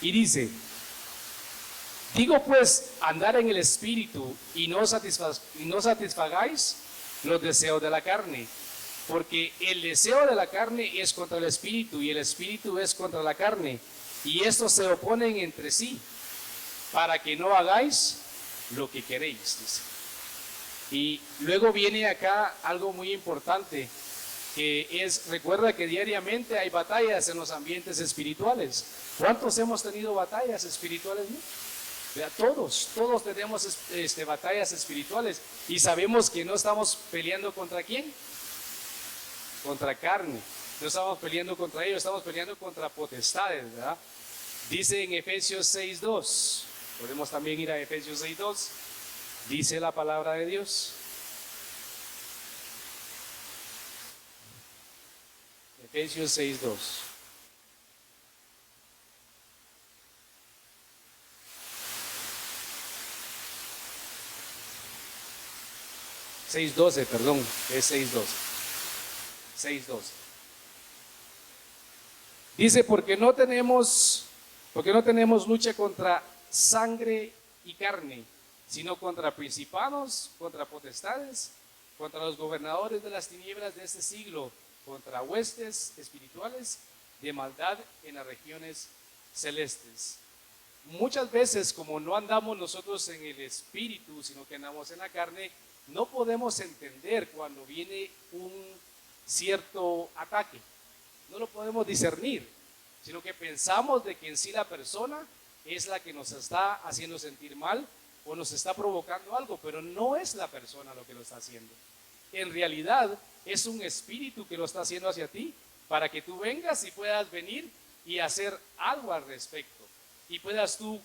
Y dice, digo pues, andar en el espíritu y no satisfagáis los deseos de la carne, porque el deseo de la carne es contra el espíritu y el espíritu es contra la carne, y estos se oponen entre sí, para que no hagáis lo que queréis, dice. Y luego viene acá algo muy importante, que es, recuerda que diariamente hay batallas en los ambientes espirituales. ¿Cuántos hemos tenido batallas espirituales? ¿No? Todos tenemos batallas espirituales y sabemos que no estamos peleando contra quién, contra carne, no estamos peleando contra ellos, estamos peleando contra potestades, ¿verdad? Dice en Efesios 6:2, podemos también ir a Efesios 6:2, dice la palabra de Dios. Efesios 6:2. Perdón, es 6:12. 6:12. Dice, porque no tenemos lucha contra sangre y carne, sino contra principados, contra potestades, contra los gobernadores de las tinieblas de este siglo, contra huestes espirituales de maldad en las regiones celestes. Muchas veces, como no andamos nosotros en el espíritu, sino que andamos en la carne, no podemos entender cuando viene un cierto ataque. No lo podemos discernir, sino que pensamos de que en sí la persona es la que nos está haciendo sentir mal o nos está provocando algo, pero no es la persona lo que lo está haciendo. En realidad es un espíritu que lo está haciendo hacia ti para que tú vengas y puedas venir y hacer algo al respecto. Y puedas tú,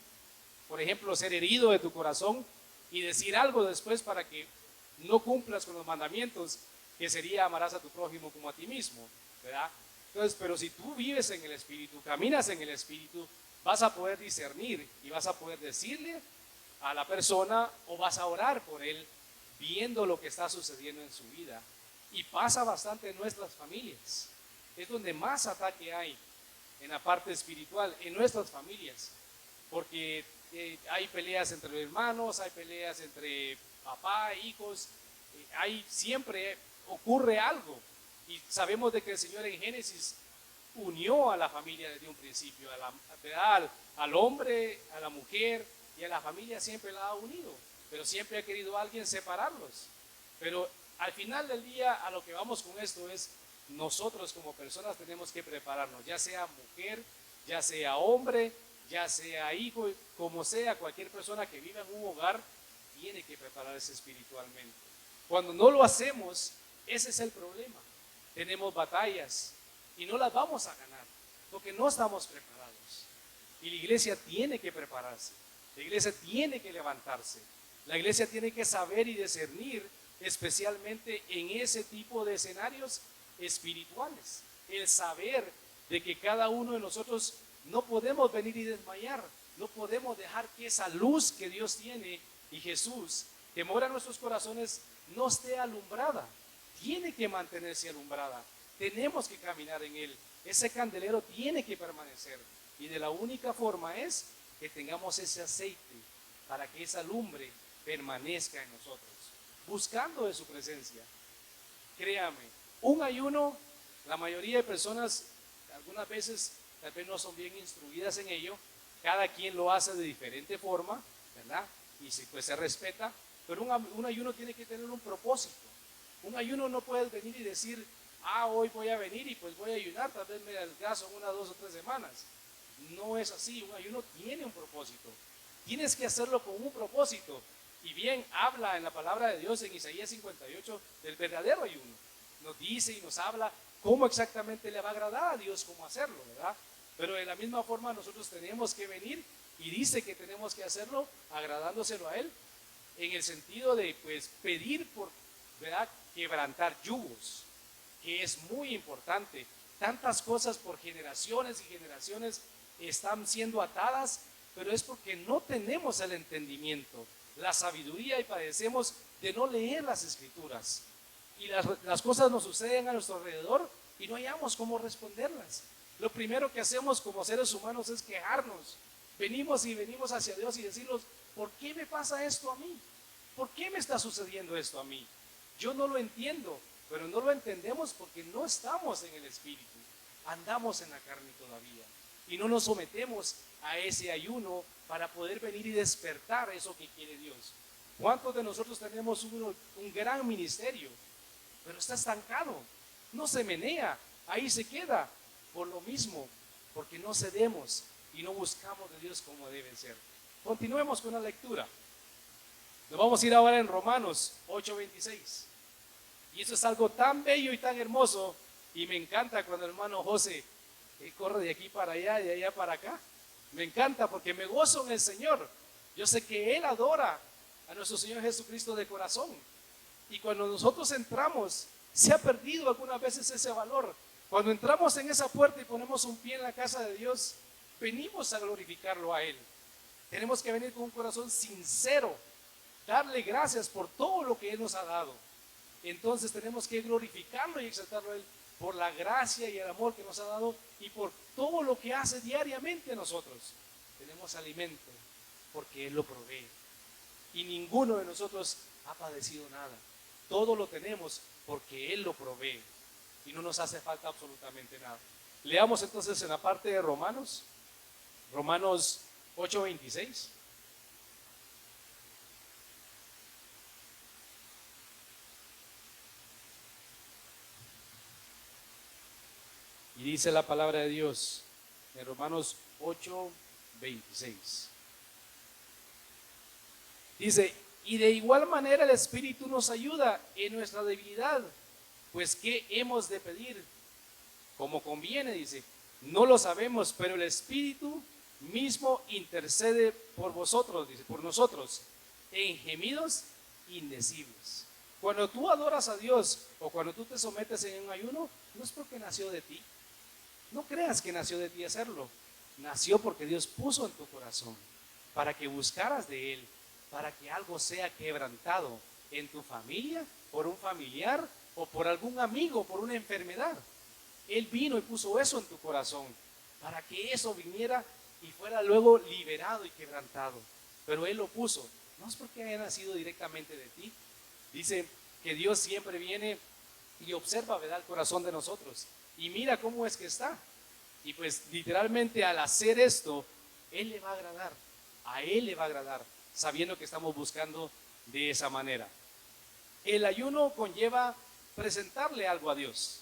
por ejemplo, ser herido de tu corazón y decir algo después para que no cumplas con los mandamientos, que sería amarás a tu prójimo como a ti mismo, ¿verdad? Entonces, pero si tú vives en el Espíritu, caminas en el Espíritu, vas a poder discernir y vas a poder decirle a la persona o vas a orar por él viendo lo que está sucediendo en su vida. Y pasa bastante en nuestras familias. Es donde más ataque hay en la parte espiritual, en nuestras familias. Porque hay peleas entre hermanos, hay peleas entre papá, hijos, siempre ocurre algo. Y sabemos de que el Señor en Génesis unió a la familia desde un principio, al hombre, a la mujer y a la familia siempre la ha unido, pero siempre ha querido alguien separarlos. Pero al final del día, a lo que vamos con esto es, nosotros como personas tenemos que prepararnos, ya sea mujer, ya sea hombre, ya sea hijo, como sea, cualquier persona que viva en un hogar tiene que prepararse espiritualmente. Cuando no lo hacemos, ese es el problema. Tenemos batallas y no las vamos a ganar porque no estamos preparados. Y la iglesia tiene que prepararse, la iglesia tiene que levantarse, la iglesia tiene que saber y discernir, especialmente en ese tipo de escenarios espirituales, el saber de que cada uno de nosotros no podemos venir y desmayar, no podemos dejar que esa luz que Dios tiene y Jesús, que mora en nuestros corazones, no esté alumbrada. Tiene que mantenerse alumbrada, tenemos que caminar en él, ese candelero tiene que permanecer, y de la única forma es que tengamos ese aceite para que esa lumbre permanezca en nosotros, buscando de su presencia. Créame, un ayuno, la mayoría de personas algunas veces tal vez no son bien instruidas en ello, cada quien lo hace de diferente forma, ¿verdad? Y si pues se respeta, pero un ayuno tiene que tener un propósito. Un ayuno no puedes venir y decir, hoy voy a venir y pues voy a ayunar, tal vez me adelgazo en 1, 2 o 3 semanas. No es así, un ayuno tiene un propósito. Tienes que hacerlo con un propósito. Y bien habla en la palabra de Dios en Isaías 58 del verdadero ayuno. Nos dice y nos habla cómo exactamente le va a agradar a Dios cómo hacerlo, ¿verdad? Pero de la misma forma nosotros tenemos que venir y dice que tenemos que hacerlo agradándoselo a Él, en el sentido de pues pedir por, ¿verdad?, quebrantar yugos, que es muy importante. Tantas cosas por generaciones y generaciones están siendo atadas, pero es porque no tenemos el entendimiento, la sabiduría, y padecemos de no leer las escrituras. Y las cosas nos suceden a nuestro alrededor y no hallamos cómo responderlas. Lo primero que hacemos como seres humanos es quejarnos venimos hacia Dios y decimos, ¿por qué me pasa esto a mí? ¿Por qué me está sucediendo esto a mí? Yo no lo entiendo, pero no lo entendemos porque no estamos en el Espíritu. Andamos en la carne todavía y no nos sometemos a ese ayuno para poder venir y despertar eso que quiere Dios. ¿Cuántos de nosotros tenemos un gran ministerio, pero está estancado? No se menea, ahí se queda por lo mismo, porque no cedemos y no buscamos de Dios como debe ser. Continuemos con la lectura. Nos vamos a ir ahora en Romanos 8:26. Y eso es algo tan bello y tan hermoso. Y me encanta cuando el hermano José corre de aquí para allá y de allá para acá. Me encanta porque me gozo en el Señor. Yo sé que Él adora a nuestro Señor Jesucristo de corazón. Y cuando nosotros entramos, se ha perdido algunas veces ese valor. Cuando entramos en esa puerta y ponemos un pie en la casa de Dios, venimos a glorificarlo a Él. Tenemos que venir con un corazón sincero, darle gracias por todo lo que Él nos ha dado. Entonces tenemos que glorificarlo y exaltarlo a Él por la gracia y el amor que nos ha dado y por todo lo que hace diariamente a nosotros. Tenemos alimento porque Él lo provee. Y ninguno de nosotros ha padecido nada. Todo lo tenemos porque Él lo provee. Y no nos hace falta absolutamente nada. Leamos entonces en la parte de Romanos 8:26. Y dice la palabra de Dios en Romanos 8:26. Dice, y de igual manera el Espíritu nos ayuda en nuestra debilidad, pues ¿qué hemos de pedir? Como conviene, dice, no lo sabemos, pero el Espíritu mismo intercede por vosotros, dice, por nosotros, en gemidos indecibles. Cuando tú adoras a Dios o cuando tú te sometes en un ayuno, no es porque nació de ti. No creas que nació de ti hacerlo. Nació porque Dios puso en tu corazón para que buscaras de Él, para que algo sea quebrantado en tu familia, por un familiar o por algún amigo, por una enfermedad. Él vino y puso eso en tu corazón para que eso viniera y fuera luego liberado y quebrantado. Pero Él lo puso. No es porque haya nacido directamente de ti. Dice que Dios siempre viene y observa, ¿verdad?, el corazón de nosotros. Y mira cómo es que está. Y pues literalmente al hacer esto, Él le va a agradar. A Él le va a agradar, sabiendo que estamos buscando de esa manera. El ayuno conlleva presentarle algo a Dios.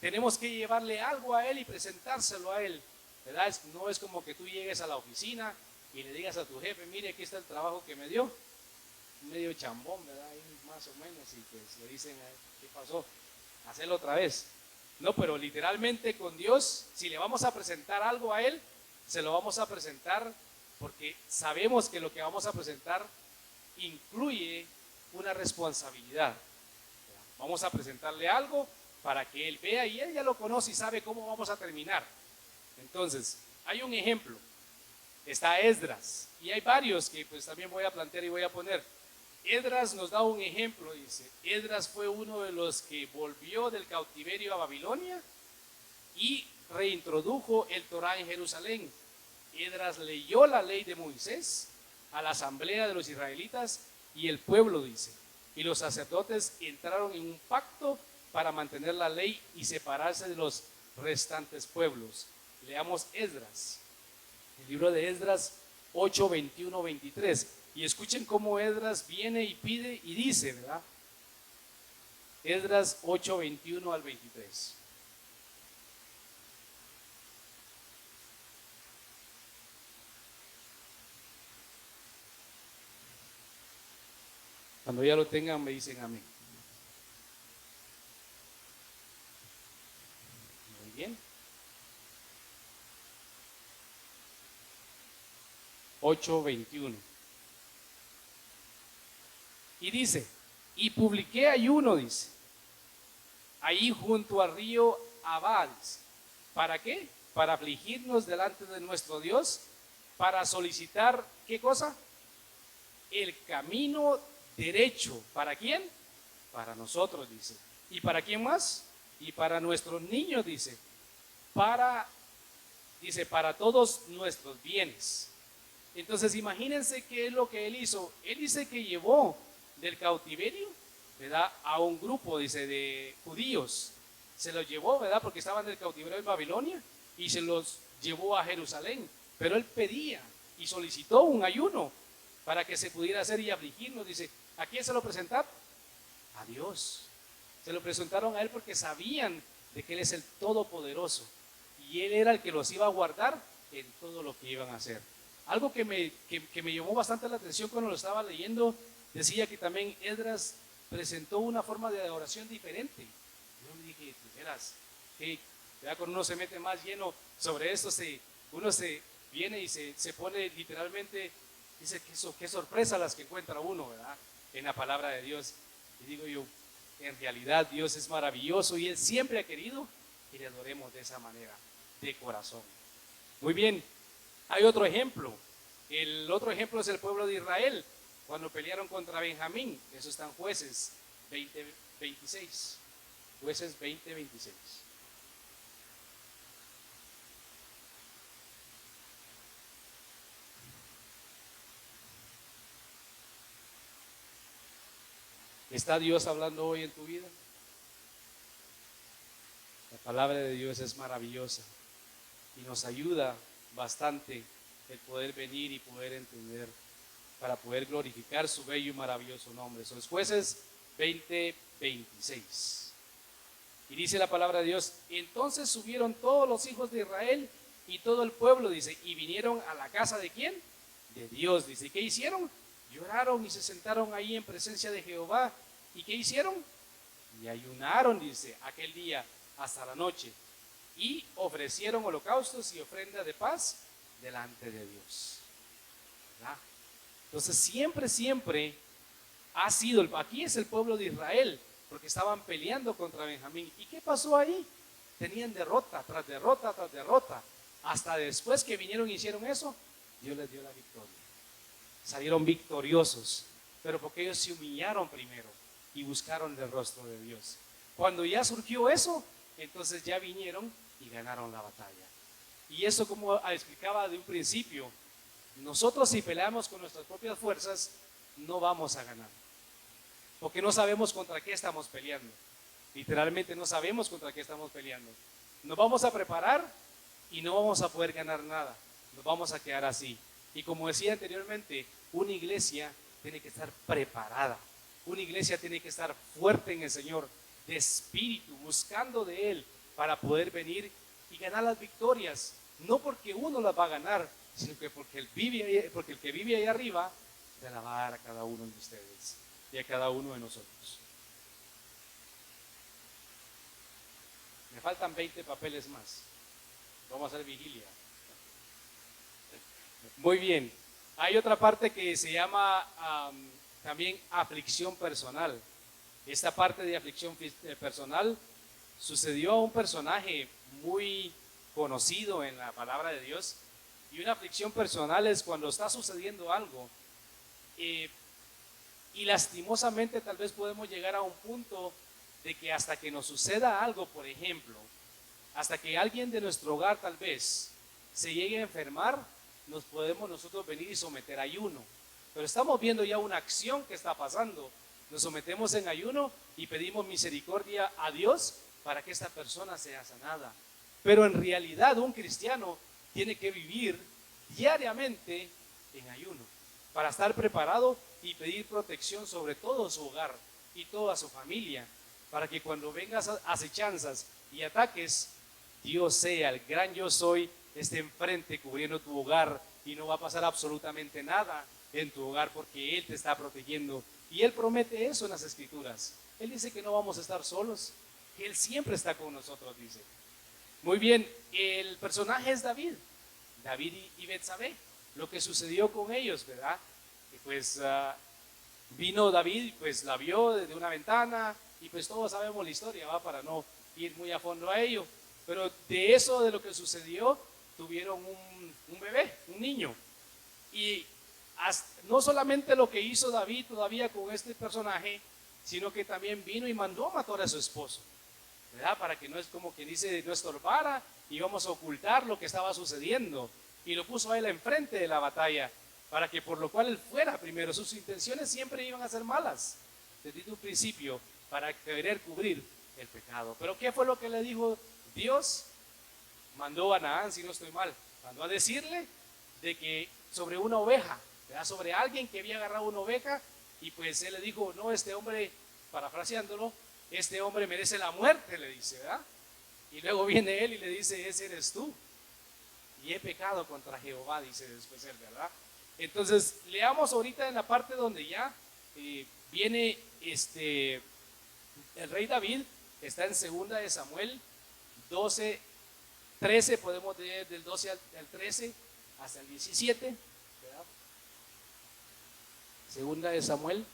Tenemos que llevarle algo a Él y presentárselo a Él, ¿verdad? No es como que tú llegues a la oficina y le digas a tu jefe, mire, aquí está el trabajo que me dio. Medio chambón, ¿verdad? Ahí más o menos, y pues le dicen, ¿qué pasó? Hacelo otra vez. No, pero literalmente con Dios, si le vamos a presentar algo a Él, se lo vamos a presentar porque sabemos que lo que vamos a presentar incluye una responsabilidad. Vamos a presentarle algo para que Él vea y Él ya lo conoce y sabe cómo vamos a terminar. Entonces, hay un ejemplo. Está Esdras y hay varios que pues también voy a plantear y voy a poner. Esdras nos da un ejemplo, dice. Esdras fue uno de los que volvió del cautiverio a Babilonia y reintrodujo el Torá en Jerusalén. Esdras leyó la ley de Moisés a la asamblea de los israelitas y el pueblo, dice. Y los sacerdotes entraron en un pacto para mantener la ley y separarse de los restantes pueblos. Leamos Esdras, el libro de Esdras 8, 21, 23. Y escuchen cómo Esdras viene y pide y dice, ¿verdad? Esdras 8, 21 al 23. Cuando ya lo tengan me dicen amén. Muy bien. 8, 21. Y dice, y publiqué ayuno, dice, ahí junto al río Abá, dice. ¿Para qué? Para afligirnos delante de nuestro Dios, para solicitar, ¿qué cosa? El camino derecho. ¿Para quién? Para nosotros, dice. ¿Y para quién más? Y para nuestros niños, dice. Para dice, para todos nuestros bienes. Entonces imagínense qué es lo que él hizo. Él dice que llevó del cautiverio, ¿verdad?, a un grupo, dice, de judíos. Se los llevó, ¿verdad?, porque estaban del cautiverio en Babilonia, y se los llevó a Jerusalén. Pero él pedía y solicitó un ayuno para que se pudiera hacer y afligirnos. Dice, ¿a quién se lo presentaron? A Dios. Se lo presentaron a él porque sabían de que él es el Todopoderoso, y él era el que los iba a guardar en todo lo que iban a hacer. Algo que me llamó bastante la atención cuando lo estaba leyendo, decía que también Esdras presentó una forma de adoración diferente. Yo me dije, verás, que cuando uno se mete más lleno sobre esto, uno se viene y se pone literalmente, dice, qué sorpresa las que encuentra uno, ¿verdad?, en la palabra de Dios. Y digo yo, en realidad Dios es maravilloso y Él siempre ha querido que le adoremos de esa manera, de corazón. Muy bien, hay otro ejemplo. El otro ejemplo es el pueblo de Israel, cuando pelearon contra Benjamín. Eso está en Jueces 20:26. Jueces 20:26. ¿Está Dios hablando hoy en tu vida? La palabra de Dios es maravillosa y nos ayuda bastante el poder venir y poder entender, para poder glorificar su bello y maravilloso nombre. Son Jueces 20:26. Y dice la palabra de Dios, entonces subieron todos los hijos de Israel y todo el pueblo, dice, y vinieron a la casa ¿de quién? De Dios, dice. ¿Y qué hicieron? Lloraron y se sentaron ahí en presencia de Jehová. ¿Y qué hicieron? Y ayunaron, dice, aquel día hasta la noche. Y ofrecieron holocaustos y ofrenda de paz delante de Dios. ¿Verdad? Entonces siempre ha sido, aquí es el pueblo de Israel, porque estaban peleando contra Benjamín. ¿Y qué pasó ahí? Tenían derrota tras derrota tras derrota. Hasta después que vinieron y hicieron eso, Dios les dio la victoria. Salieron victoriosos, pero porque ellos se humillaron primero y buscaron el rostro de Dios. Cuando ya surgió eso, entonces ya vinieron y ganaron la batalla. Y eso, como explicaba de un principio, nosotros si peleamos con nuestras propias fuerzas, no vamos a ganar. Porque no sabemos contra qué estamos peleando. Literalmente no sabemos contra qué estamos peleando. Nos vamos a preparar y no vamos a poder ganar nada. Nos vamos a quedar así. Y como decía anteriormente, una iglesia tiene que estar preparada. Una iglesia tiene que estar fuerte en el Señor, de espíritu, buscando de Él para poder venir y ganar las victorias. No porque uno las va a ganar, sino que porque el que vive ahí arriba se la va a dar a cada uno de ustedes y a cada uno de nosotros. Me faltan 20 papeles más. Vamos a hacer vigilia. Muy bien. Hay otra parte que se llama también aflicción personal. Esta parte de aflicción personal sucedió a un personaje muy conocido en la palabra de Dios. Y una aflicción personal es cuando está sucediendo algo y lastimosamente tal vez podemos llegar a un punto de que hasta que nos suceda algo, por ejemplo, hasta que alguien de nuestro hogar tal vez se llegue a enfermar, nos podemos nosotros venir y someter a ayuno. Pero estamos viendo ya una acción que está pasando. Nos sometemos en ayuno y pedimos misericordia a Dios para que esta persona sea sanada. Pero en realidad un cristiano tiene que vivir diariamente en ayuno para estar preparado y pedir protección sobre todo su hogar y toda su familia, para que cuando vengas acechanzas y ataques, Dios sea el gran yo soy, esté enfrente cubriendo tu hogar y no va a pasar absolutamente nada en tu hogar porque Él te está protegiendo. Y Él promete eso en las Escrituras. Él dice que no vamos a estar solos, que Él siempre está con nosotros, dice. Muy bien, el personaje es David y Betsabé, lo que sucedió con ellos, ¿verdad? Que pues vino David, pues la vio desde una ventana y pues todos sabemos la historia, ¿va? Para no ir muy a fondo a ello. Pero de eso, de lo que sucedió, tuvieron un bebé, un niño. Y no solamente lo que hizo David todavía con este personaje, sino que también vino y mandó a matar a su esposo. ¿verdad? Para que no es como que dice, no estorbara y vamos a ocultar lo que estaba sucediendo. Y lo puso a él enfrente de la batalla, para que por lo cual él fuera primero. Sus intenciones siempre iban a ser malas, desde un principio, para querer cubrir el pecado. Pero ¿qué fue lo que le dijo Dios? Mandó a Naán, si no estoy mal, mandó a decirle de que sobre una oveja, ¿verdad? Sobre alguien que había agarrado una oveja, y pues él le dijo, no, este hombre, parafraseándolo, este hombre merece la muerte, le dice, ¿verdad? Y luego viene él y le dice, ese eres tú, y he pecado contra Jehová, dice después él, ¿verdad? Entonces, leamos ahorita en la parte donde ya viene el rey David, está en 2 Samuel 12, 13, podemos leer del 12 al 13 hasta el 17, ¿verdad? Segunda de Samuel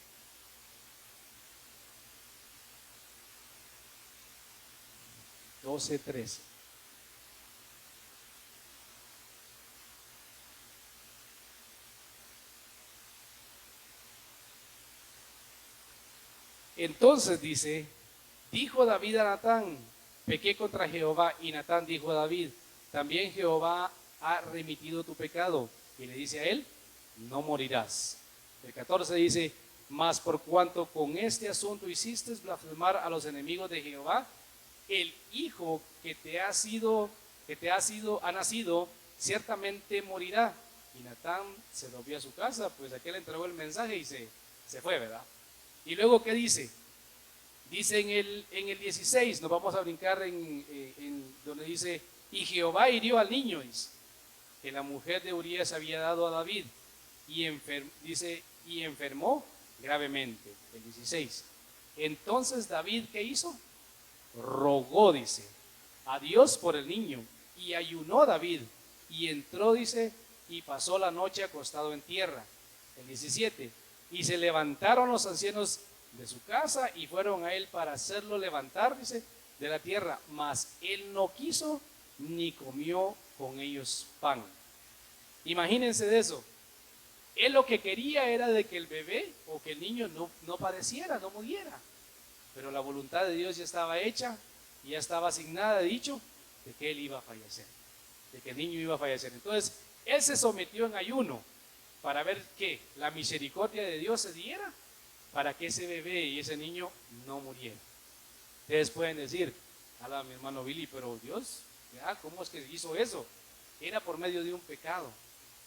12, 13. Entonces dice, dijo David a Natán, pequé contra Jehová, y Natán dijo a David, también Jehová ha remitido tu pecado. Y le dice a él, no morirás. El 14 dice, mas por cuanto con este asunto hiciste blasfemar a los enemigos de Jehová, el hijo que te ha nacido, ciertamente morirá. Y Natán se volvió a su casa, pues aquel entregó el mensaje y se fue, ¿verdad? Y luego, ¿qué dice? Dice en el 16, nos vamos a brincar en donde dice, y Jehová hirió al niño, dice, que la mujer de Urías había dado a David, dice, y enfermó gravemente. El 16. Entonces David, ¿qué hizo? Rogó, dice, a Dios por el niño, y ayunó David, y entró, dice, y pasó la noche acostado en tierra. El 17. Y se levantaron los ancianos de su casa y fueron a él para hacerlo levantar, dice, de la tierra, mas él no quiso ni comió con ellos pan. Imagínense de eso. Él lo que quería era de que el bebé o que el niño no padeciera, no muriera. Pero la voluntad de Dios ya estaba hecha y ya estaba asignada, dicho, de que él iba a fallecer, de que el niño iba a fallecer. Entonces, él se sometió en ayuno para ver que la misericordia de Dios se diera para que ese bebé y ese niño no muriera. Ustedes pueden decir, a mi hermano Billy, pero Dios, ¿cómo es que hizo eso? Era por medio de un pecado.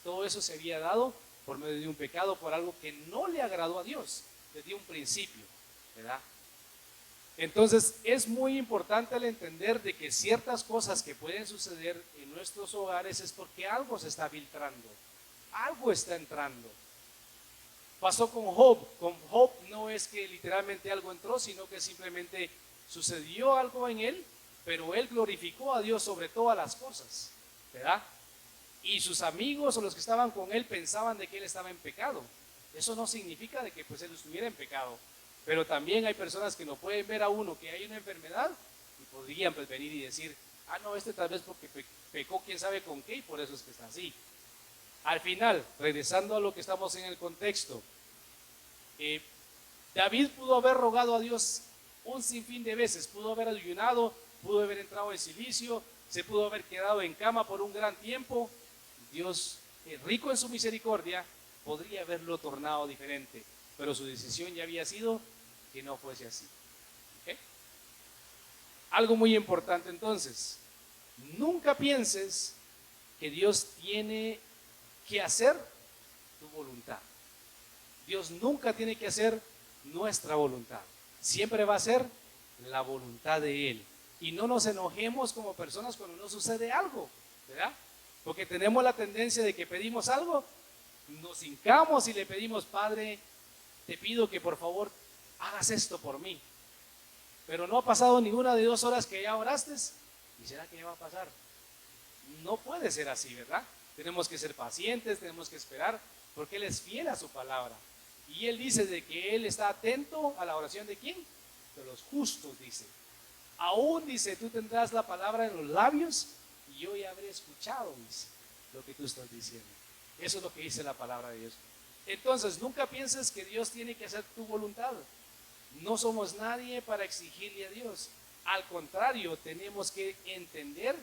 Todo eso se había dado por medio de un pecado, por algo que no le agradó a Dios desde un principio, ¿verdad? Entonces es muy importante el entender de que ciertas cosas que pueden suceder en nuestros hogares es porque algo se está filtrando, algo está entrando. Pasó con Job. Con Job no es que literalmente algo entró, sino que simplemente sucedió algo en él, pero él glorificó a Dios sobre todas las cosas, ¿verdad? Y sus amigos o los que estaban con él pensaban de que él estaba en pecado. Eso no significa de que pues él estuviera en pecado, pero también hay personas que no pueden ver a uno que hay una enfermedad y podrían pues venir y decir, no, tal vez porque pecó quién sabe con qué y por eso es que está así. Al final, regresando a lo que estamos en el contexto, David pudo haber rogado a Dios un sinfín de veces, pudo haber ayunado, pudo haber entrado en silicio, se pudo haber quedado en cama por un gran tiempo. Dios, rico en su misericordia, podría haberlo tornado diferente, pero su decisión ya había sido que no fuese así. ¿Okay? Algo muy importante entonces, nunca pienses que Dios tiene que hacer tu voluntad. Dios nunca tiene que hacer nuestra voluntad. Siempre va a ser la voluntad de Él. Y no nos enojemos como personas cuando no sucede algo, ¿verdad? Porque tenemos la tendencia de que pedimos algo, nos hincamos y le pedimos, Padre, te pido que por favor hagas esto por mí. Pero no ha pasado ninguna de 2 horas que ya oraste, ¿y será que ya va a pasar? No puede ser así, ¿verdad? Tenemos que ser pacientes, tenemos que esperar, porque Él es fiel a su palabra. Y Él dice de que Él está atento a la oración de ¿quién? De los justos, dice. Aún dice, tú tendrás la palabra en los labios y yo ya habré escuchado, dice, lo que tú estás diciendo. Eso es lo que dice la palabra de Dios. Entonces, nunca pienses que Dios tiene que hacer tu voluntad. No somos nadie para exigirle a Dios. Al contrario, tenemos que entender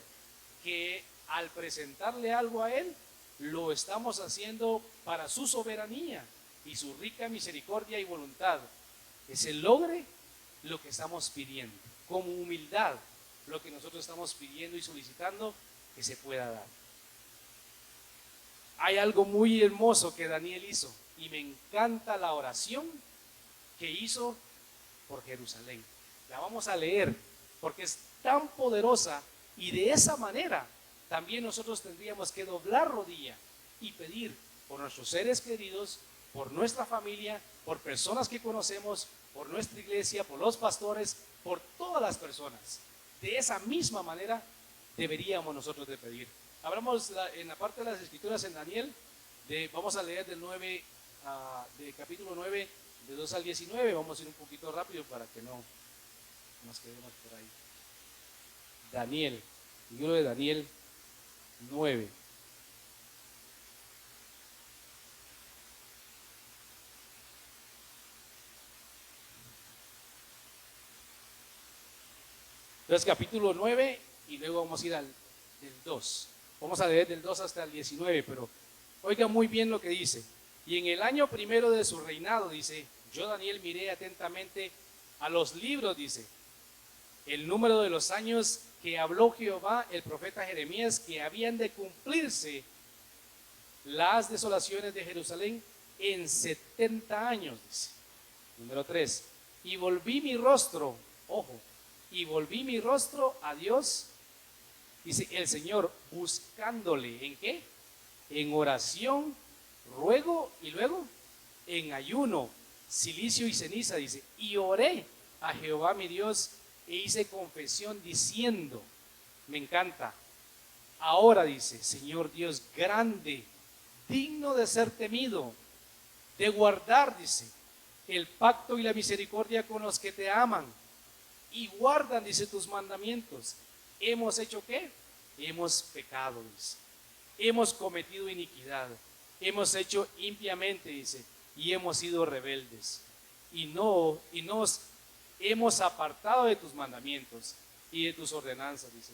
que al presentarle algo a Él, lo estamos haciendo para su soberanía y su rica misericordia y voluntad. Que se logre lo que estamos pidiendo, como humildad, lo que nosotros estamos pidiendo y solicitando que se pueda dar. Hay algo muy hermoso que Daniel hizo y me encanta la oración que hizo por Jerusalén. La vamos a leer porque es tan poderosa y de esa manera también nosotros tendríamos que doblar rodilla y pedir por nuestros seres queridos, por nuestra familia, por personas que conocemos, por nuestra iglesia, por los pastores, por todas las personas. De esa misma manera deberíamos nosotros de pedir. Hablamos en la parte de las escrituras en Daniel, vamos a leer del capítulo 9, de 2 al 19, vamos a ir un poquito rápido para que no nos quedemos por ahí. Daniel, libro de Daniel 9. Entonces capítulo 9 y luego vamos a ir del 2. Vamos a leer del 2 hasta el 19, pero oiga muy bien lo que dice. Y en el año primero de su reinado, dice, yo Daniel miré atentamente a los libros, dice, el número de los años que habló Jehová el profeta Jeremías, que habían de cumplirse las desolaciones de Jerusalén en 70 años, dice. Número 3, y volví mi rostro, ojo, y volví mi rostro a Dios, dice el Señor, buscándole, ¿en qué? En oración, ruego y luego en ayuno, cilicio y ceniza, dice, y oré a Jehová mi Dios e hice confesión diciendo, me encanta, ahora dice, Señor Dios grande, digno de ser temido, de guardar, dice, el pacto y la misericordia con los que te aman y guardan, dice, tus mandamientos. ¿Hemos hecho qué? Hemos pecado, dice. Hemos cometido iniquidad. Hemos hecho impiamente, dice, y hemos sido rebeldes. Y nos hemos apartado de tus mandamientos y de tus ordenanzas, dice.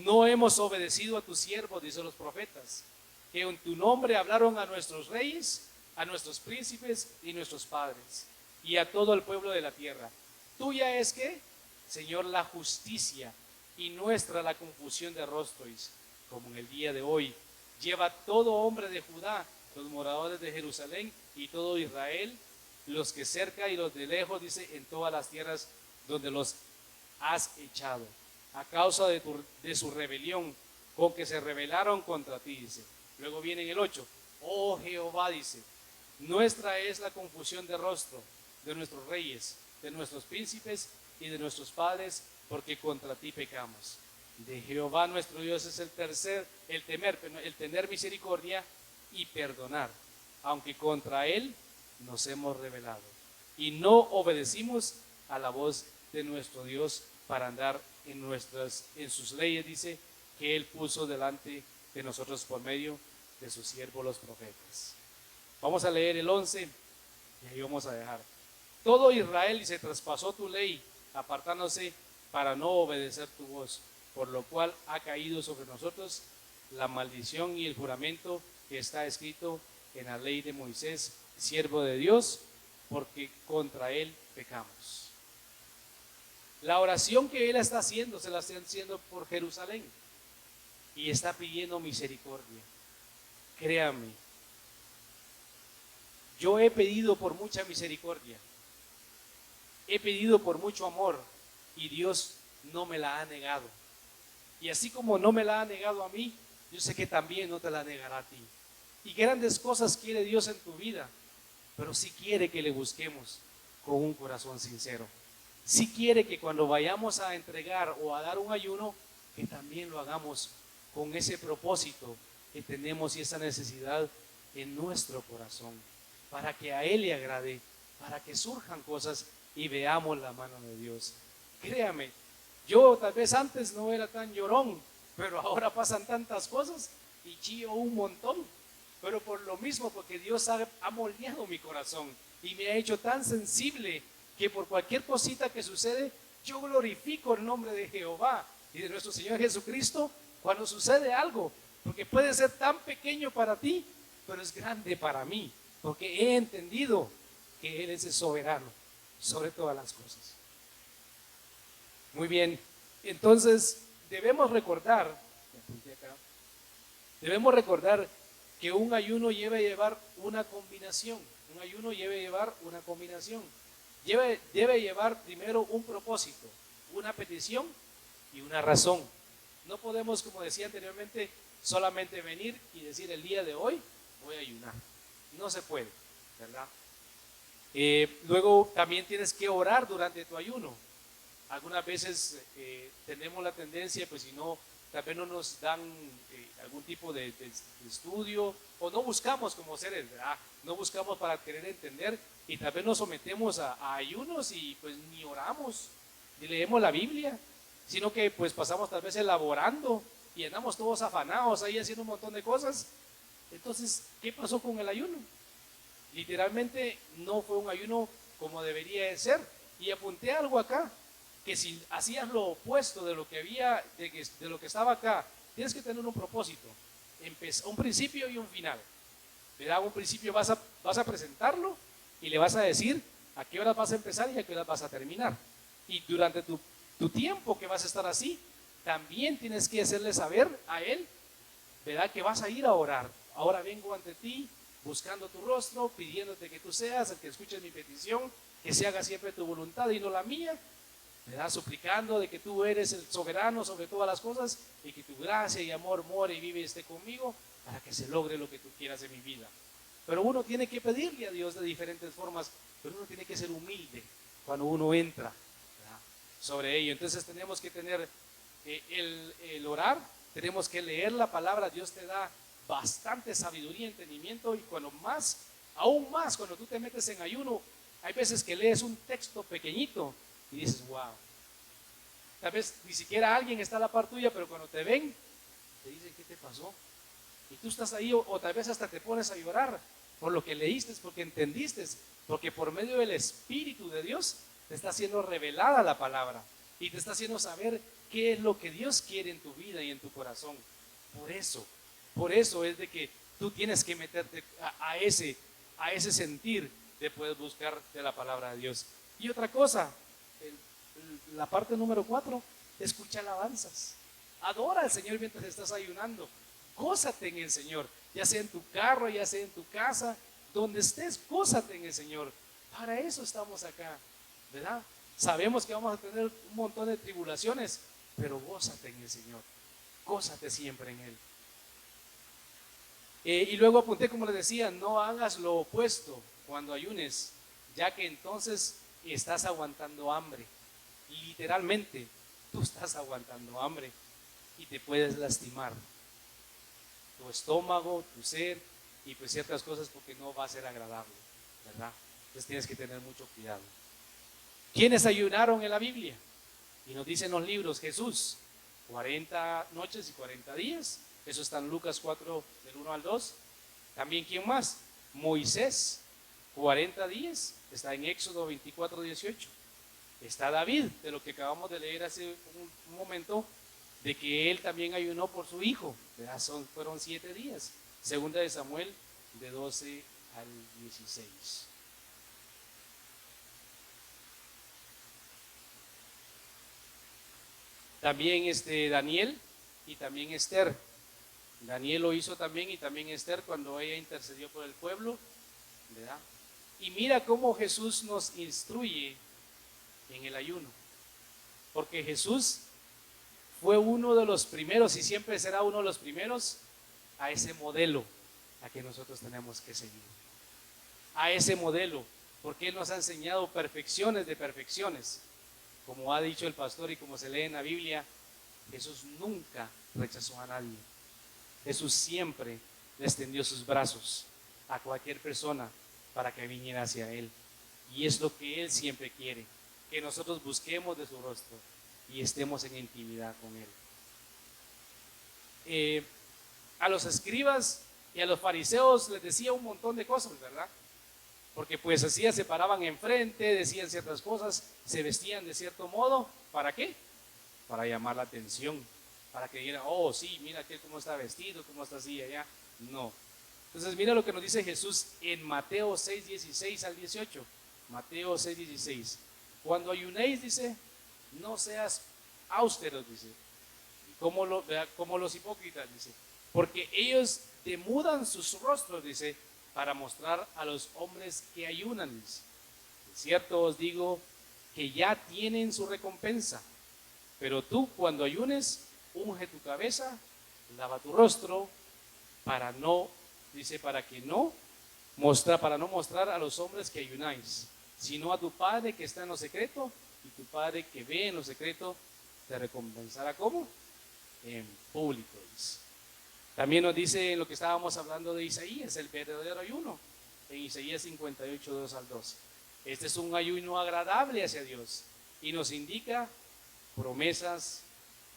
No hemos obedecido a tus siervos, dice los profetas, que en tu nombre hablaron a nuestros reyes, a nuestros príncipes y nuestros padres, y a todo el pueblo de la tierra. Tuya es que, Señor, la justicia y nuestra la confusión de rostro, dice, como en el día de hoy. Lleva todo hombre de Judá, los moradores de Jerusalén y todo Israel, los que cerca y los de lejos, dice, en todas las tierras donde los has echado, a causa de su rebelión, con que se rebelaron contra ti, dice. Luego viene en el 8, oh Jehová, dice, nuestra es la confusión de rostro de nuestros reyes, de nuestros príncipes y de nuestros padres, porque contra ti pecamos. De Jehová nuestro Dios es el tener misericordia y perdonar, aunque contra él nos hemos rebelado y no obedecimos a la voz de nuestro Dios para andar en sus leyes, dice, que él puso delante de nosotros por medio de sus siervos los profetas. Vamos a leer el 11 y ahí vamos a dejar. Todo Israel, dice, traspasó tu ley, apartándose para no obedecer tu voz, por lo cual ha caído sobre nosotros la maldición y el juramento que está escrito en la ley de Moisés, siervo de Dios, porque contra él pecamos. La oración que él está haciendo, se la está haciendo por Jerusalén y está pidiendo misericordia. Créame, yo he pedido por mucha misericordia, he pedido por mucho amor y Dios no me la ha negado. Y así como no me la ha negado a mí, yo sé que también no te la negará a ti. Y grandes cosas quiere Dios en tu vida, pero sí quiere que le busquemos con un corazón sincero. Sí quiere que cuando vayamos a entregar o a dar un ayuno, que también lo hagamos con ese propósito que tenemos y esa necesidad en nuestro corazón, para que a Él le agrade, para que surjan cosas y veamos la mano de Dios. Créame, yo tal vez antes no era tan llorón, pero ahora pasan tantas cosas y chillo un montón. Pero por lo mismo, porque Dios ha moldeado mi corazón y me ha hecho tan sensible que por cualquier cosita que sucede, Yo glorifico el nombre de Jehová y de nuestro Señor Jesucristo cuando sucede algo, porque puede ser tan pequeño para ti, pero es grande para mí, porque he entendido que Él es el soberano sobre todas las cosas. Muy bien, entonces debemos recordar que un ayuno debe llevar una combinación. Un ayuno debe llevar una combinación. Debe llevar primero un propósito, una petición y una razón. No podemos, como decía anteriormente, solamente venir y decir el día de hoy voy a ayunar. No se puede, ¿verdad? Luego también tienes que orar durante tu ayuno. Algunas veces tenemos la tendencia, pues si no, tal vez no nos dan algún tipo de estudio, o no buscamos como seres, ¿verdad? No buscamos para querer entender, y tal vez nos sometemos a ayunos y pues ni oramos, ni leemos la Biblia, sino que pues pasamos tal vez elaborando y andamos todos afanados ahí haciendo un montón de cosas. Entonces, ¿qué pasó con el ayuno? Literalmente no fue un ayuno como debería de ser. Y apunté algo acá, que si hacías lo opuesto de lo que había, de lo que estaba acá, tienes que tener un propósito, un principio y un final. ¿Verdad? Un principio vas a presentarlo y le vas a decir a qué horas vas a empezar y a qué horas vas a terminar. Y durante tu tiempo que vas a estar así, también tienes que hacerle saber a Él, ¿verdad?, que vas a ir a orar. Ahora vengo ante ti, buscando tu rostro, pidiéndote que tú seas el que escuches mi petición, que se haga siempre tu voluntad y no la mía, ¿verdad?, suplicando de que tú eres el soberano sobre todas las cosas y que tu gracia y amor more y vive y esté conmigo para que se logre lo que tú quieras en mi vida. Pero uno tiene que pedirle a Dios de diferentes formas, pero uno tiene que ser humilde cuando uno entra, ¿verdad?, sobre ello. Entonces tenemos que tener el orar, tenemos que leer la palabra. Dios te da bastante sabiduría y entendimiento, y cuando más, aún más cuando tú te metes en ayuno, hay veces que lees un texto pequeñito y dices, wow, tal vez ni siquiera alguien está a la par tuya, pero cuando te ven, te dicen, ¿qué te pasó? Y tú estás ahí, o tal vez hasta te pones a llorar por lo que leíste, porque entendiste, porque por medio del Espíritu de Dios te está siendo revelada la palabra y te está haciendo saber qué es lo que Dios quiere en tu vida y en tu corazón. Por eso es de que tú tienes que meterte a ese sentir de poder buscar de la palabra de Dios. Y otra cosa, la parte número 4, escucha alabanzas. Adora al Señor mientras estás ayunando. Gózate en el Señor, ya sea en tu carro, ya sea en tu casa, donde estés, gózate en el Señor. Para eso estamos acá, ¿verdad? Sabemos que vamos a tener un montón de tribulaciones, pero gózate en el Señor, gózate siempre en Él. Y luego apunté, como les decía, no hagas lo opuesto cuando ayunes, ya que entonces estás aguantando hambre. Literalmente, tú estás aguantando hambre y te puedes lastimar tu estómago, tu ser y pues ciertas cosas, porque no va a ser agradable, ¿verdad? Entonces tienes que tener mucho cuidado. ¿Quiénes ayunaron en la Biblia? Y nos dicen los libros, Jesús, 40 noches y 40 días. Eso está en Lucas 4, del 1 al 2. También, ¿quién más? Moisés, 40 días. Está en Éxodo 24, 18. Está David, de lo que acabamos de leer hace un momento, de que él también ayunó por su hijo. Fueron 7 días. Segunda de Samuel, de 12 al 16. También Daniel y también Esther. Daniel lo hizo también, y también Esther, cuando ella intercedió por el pueblo, ¿verdad? Y mira cómo Jesús nos instruye en el ayuno, porque Jesús fue uno de los primeros y siempre será uno de los primeros a ese modelo a que nosotros tenemos que seguir, a ese modelo, porque Él nos ha enseñado perfecciones de perfecciones. Como ha dicho el pastor y como se lee en la Biblia, Jesús nunca rechazó a nadie. Jesús siempre le extendió sus brazos a cualquier persona para que viniera hacia Él. Y es lo que Él siempre quiere, que nosotros busquemos de su rostro y estemos en intimidad con Él. A los escribas y a los fariseos les decía un montón de cosas, ¿verdad? porque pues así se paraban enfrente, decían ciertas cosas, se vestían de cierto modo. ¿Para qué? Para llamar la atención, para que digan, oh sí, mira aquel cómo está vestido, cómo está así allá. No. Entonces mira lo que nos dice Jesús en Mateo 6, 16 al 18. Mateo 6, 16. Cuando ayunéis, dice, no seas austeros, dice, como los hipócritas, dice, porque ellos demudan sus rostros, dice, para mostrar a los hombres que ayunan, dice. De cierto os digo que ya tienen su recompensa. Pero tú, cuando ayunes, unge tu cabeza, lava tu rostro, para no mostrar a los hombres que ayunáis, sino a tu Padre que está en lo secreto, y tu Padre que ve en lo secreto te recompensará. ¿Cómo? En público, dice. También nos dice en lo que estábamos hablando de Isaías, el verdadero ayuno, en Isaías 58, 2 al 2. Este es un ayuno agradable hacia Dios y nos indica promesas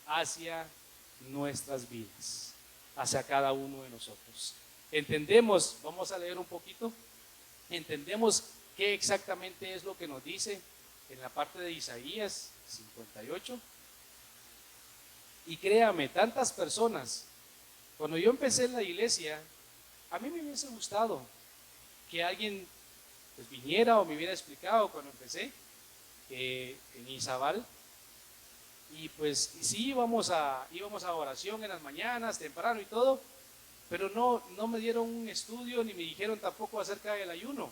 hacia nuestras vidas, hacia cada uno de nosotros. Entendemos, vamos a leer un poquito, entendemos qué exactamente es lo que nos dice en la parte de Isaías 58. Y créame, tantas personas, cuando yo empecé en la iglesia, a mí me hubiese gustado que alguien pues viniera o me hubiera explicado cuando empecé en Izabal. Y pues sí íbamos a oración en las mañanas, temprano y todo, pero no me dieron un estudio ni me dijeron tampoco acerca del ayuno.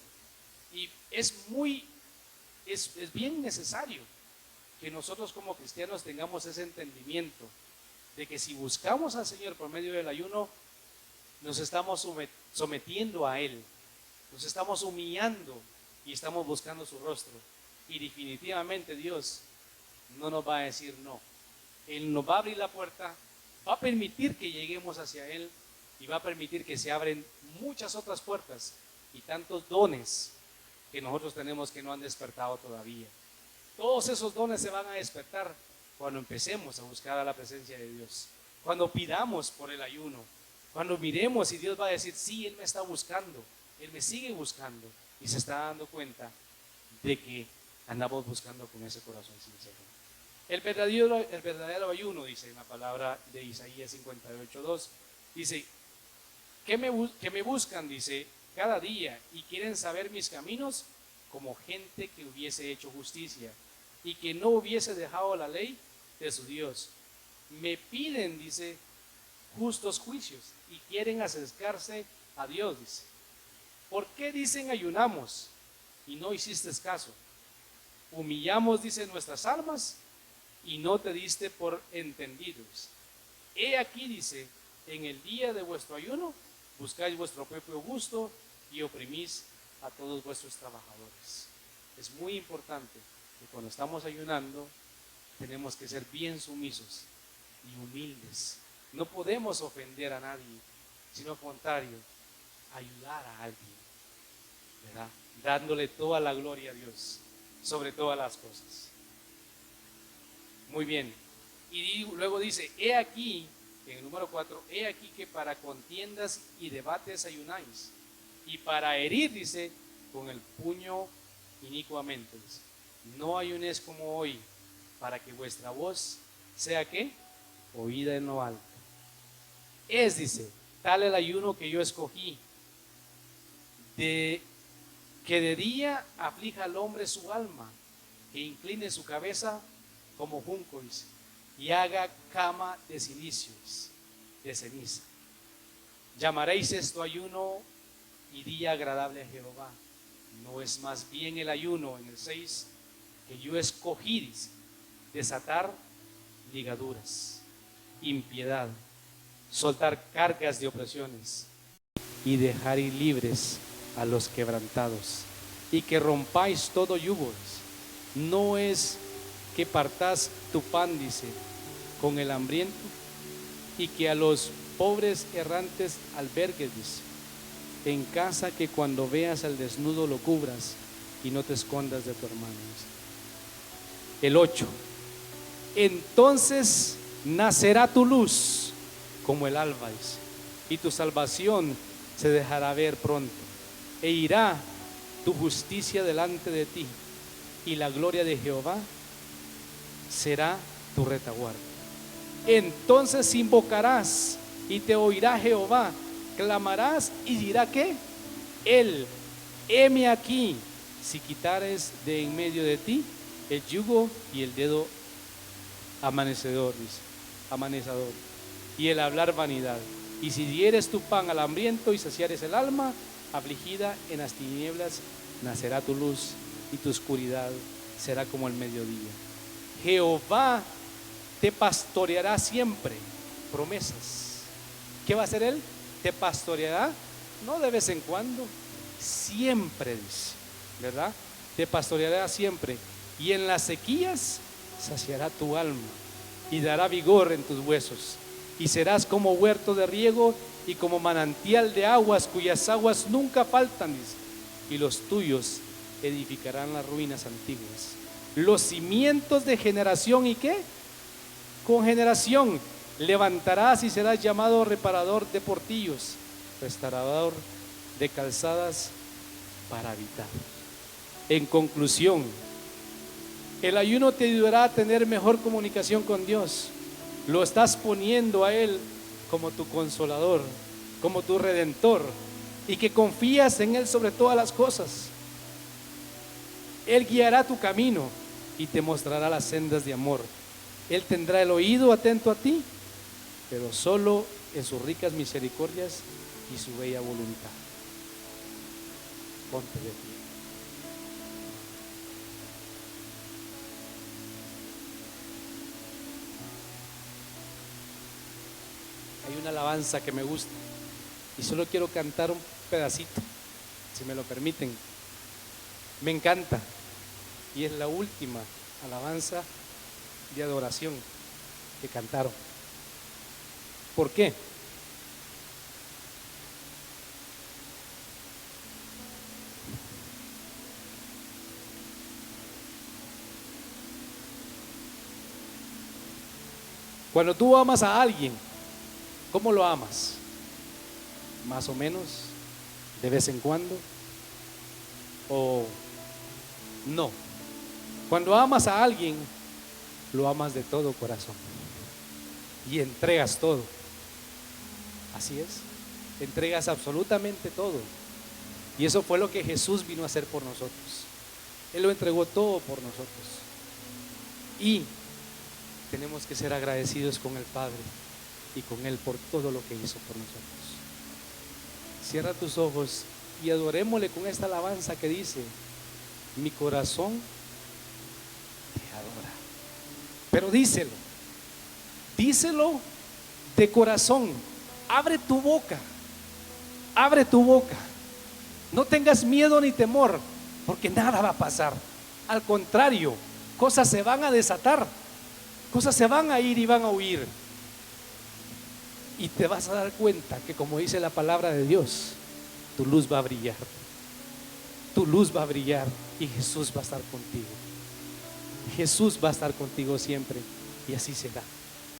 Y es bien necesario que nosotros como cristianos tengamos ese entendimiento de que si buscamos al Señor por medio del ayuno, nos estamos sometiendo a Él, nos estamos humillando y estamos buscando su rostro. Y definitivamente Dios no nos va a decir no. Él nos va a abrir la puerta, va a permitir que lleguemos hacia Él y va a permitir que se abren muchas otras puertas y tantos dones que nosotros tenemos que no han despertado todavía. Todos esos dones se van a despertar cuando empecemos a buscar a la presencia de Dios, cuando pidamos por el ayuno, cuando miremos y Dios va a decir, sí, Él me está buscando, Él me sigue buscando y se está dando cuenta de que andamos buscando con ese corazón sincero. El verdadero ayuno, dice en la palabra de Isaías 58:2, dice, que me buscan, dice, cada día y quieren saber mis caminos como gente que hubiese hecho justicia y que no hubiese dejado la ley de su Dios. Me piden, dice, justos juicios y quieren acercarse a Dios, dice. ¿Por qué dicen ayunamos y no hiciste caso? Humillamos, dice, nuestras almas y no te diste por entendidos. He aquí, dice, en el día de vuestro ayuno buscáis vuestro propio gusto y oprimís a todos vuestros trabajadores. Es muy importante que cuando estamos ayunando tenemos que ser bien sumisos y humildes. No podemos ofender a nadie, sino al contrario, ayudar a alguien, ¿verdad? Dándole toda la gloria a Dios sobre todas las cosas. Muy bien. Y luego dice, he aquí, en el número 4, he aquí que para contiendas y debates ayunáis, y para herir, dice, con el puño inicuamente. Dice, no ayunéis como hoy, para que vuestra voz sea, ¿qué? Oída en lo alto. Dice, tal el ayuno que yo escogí, que de día aflija al hombre su alma, que incline su cabeza como junco, dice, y haga cama de cilicios, de ceniza. Llamaréis esto ayuno y día agradable a Jehová. No es más bien el ayuno, en el 6, que yo escogí, dice, desatar ligaduras, impiedad, soltar cargas de opresiones y dejar ir libres a los quebrantados, y que rompáis todo yugo. No es que partás tu pan, dice, con el hambriento, y que a los pobres errantes albergues, dice, en casa que cuando veas al desnudo lo cubras y no te escondas de tu hermano. Dice. El 8, entonces nacerá tu luz como el alba, dice, y tu salvación se dejará ver pronto, e irá tu justicia delante de ti, y la gloria de Jehová será tu retaguardia. Entonces invocarás y te oirá Jehová, clamarás y dirá que Él, heme aquí, si quitares de en medio de ti el yugo y el dedo amanecedor, dice, amanecedor, y el hablar vanidad. Y si dieres tu pan al hambriento y saciares el alma afligida, en las tinieblas nacerá tu luz y tu oscuridad será como el mediodía. Jehová te pastoreará siempre. Promesas. ¿Qué va a hacer Él? Te pastoreará, no de vez en cuando, siempre, dice, ¿verdad? Te pastoreará siempre, y en las sequías saciará tu alma y dará vigor en tus huesos, y serás como huerto de riego y como manantial de aguas cuyas aguas nunca faltan, dice, y los tuyos edificarán las ruinas antiguas. Los cimientos de generación, ¿y qué? Con generación levantarás y serás llamado reparador de portillos, restaurador de calzadas para habitar. En conclusión, el ayuno te ayudará a tener mejor comunicación con Dios. Lo estás poniendo a Él como tu consolador, como tu redentor, y que confías en Él sobre todas las cosas. Él guiará tu camino y te mostrará las sendas de amor. Él tendrá el oído atento a ti, pero solo en sus ricas misericordias y su bella voluntad. Ponte de pie. Hay una alabanza que me gusta y solo quiero cantar un pedacito, si me lo permiten. Me encanta y es la última alabanza de adoración que cantaron. ¿Por qué? Cuando tú amas a alguien, ¿cómo lo amas? Más o menos, de vez en cuando, o no. Cuando amas a alguien, lo amas de todo corazón y entregas todo. Así es, entregas absolutamente todo. Y eso fue lo que Jesús vino a hacer por nosotros. Él lo entregó todo por nosotros. Y tenemos que ser agradecidos con el Padre y con Él por todo lo que hizo por nosotros. Cierra tus ojos y adorémosle con esta alabanza que dice: mi corazón te adora. Pero díselo de corazón. Abre tu boca, abre tu boca. No tengas miedo ni temor, porque nada va a pasar. Al contrario, cosas se van a desatar, cosas se van a ir y van a huir. Y te vas a dar cuenta que, como dice la palabra de Dios, tu luz va a brillar. Tu luz va a brillar y Jesús va a estar contigo. Jesús va a estar contigo siempre, y así será.